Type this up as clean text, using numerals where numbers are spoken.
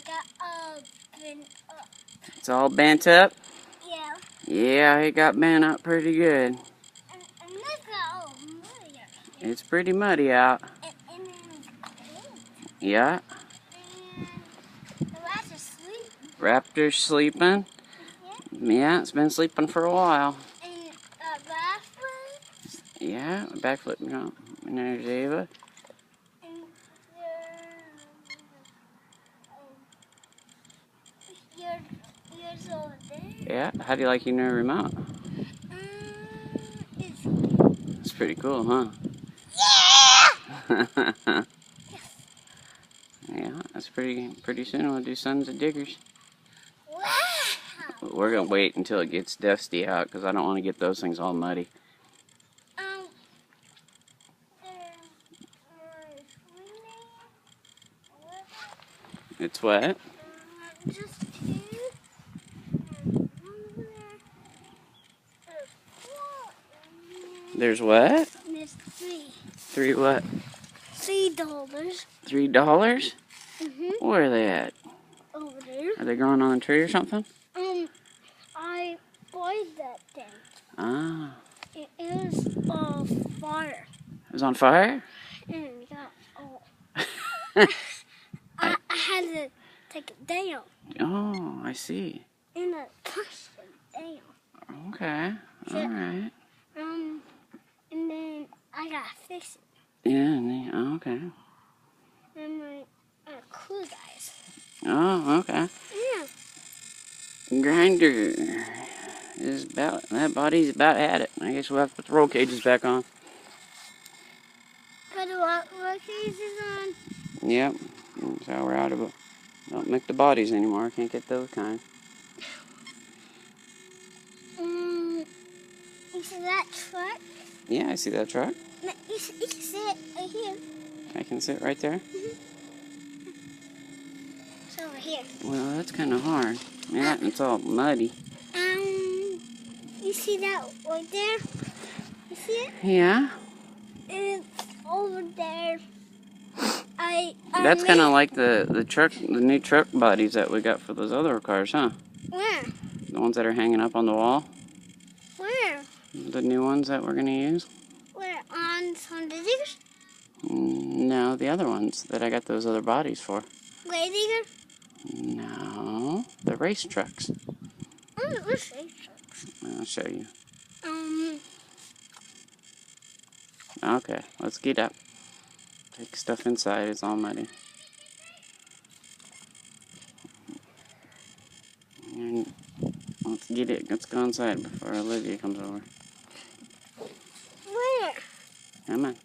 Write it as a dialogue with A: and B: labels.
A: got all bent up.
B: It's all bent up?
A: Yeah.
B: Yeah, it got bent up pretty good.
A: And look at all muddy up here.
B: It's pretty muddy out.
A: And then it's cold.
B: Yeah.
A: And the rats are sleeping.
B: Raptor's sleeping? Yeah, it's been sleeping for a while.
A: And backflip.
B: Yeah, backflip jump. And there's Ava.
A: And yours over there.
B: Yeah, how do you like your new remote? It's pretty cool, huh?
A: Yeah!
B: Yeah, that's pretty soon we'll do Sons of Diggers.
A: Wow!
B: We're gonna wait until it gets dusty out because I don't want to get those things all muddy. It's what?
A: Just two.
B: There's what?
A: There's three.
B: Three what?
A: $3.
B: $3?
A: Mm-hmm.
B: Where are they at?
A: Over there.
B: Are they growing on a tree or something?
A: I bought that thing.
B: Ah.
A: It was on fire.
B: It was on fire?
A: And it got all... I had to take it down.
B: Oh, I see.
A: And I pushed it down.
B: Okay.
A: So,
B: all right.
A: And then I gotta fix it.
B: Yeah, okay.
A: And my cool guys.
B: Oh, okay.
A: Yeah.
B: Grinder is about, that body's about at it. I guess we'll have to put the roll cages back on.
A: Put the roll cages on?
B: Yep. That's how we're out of it. Don't make the bodies anymore. Can't get those kind.
A: You see that truck?
B: Yeah, I see that truck.
A: No, you can sit right here.
B: I can sit right there?
A: It's over here.
B: Well, that's kind of hard. Yeah, it's all muddy.
A: You see that right there? You see it?
B: Yeah.
A: It's over there.
B: That's kind of like the new truck bodies that we got for those other cars, huh?
A: Where?
B: The ones that are hanging up on the wall.
A: Where?
B: The new ones that we're going to use.
A: Where? On some diggers?
B: No, the other ones that I got those other bodies for.
A: Lady digger?
B: No, the race trucks.
A: Oh, where's race trucks?
B: I'll show you. Okay, let's get up. Take stuff inside, it's all muddy. And let's get it, let's go inside before Olivia comes over.
A: Where?
B: Come on.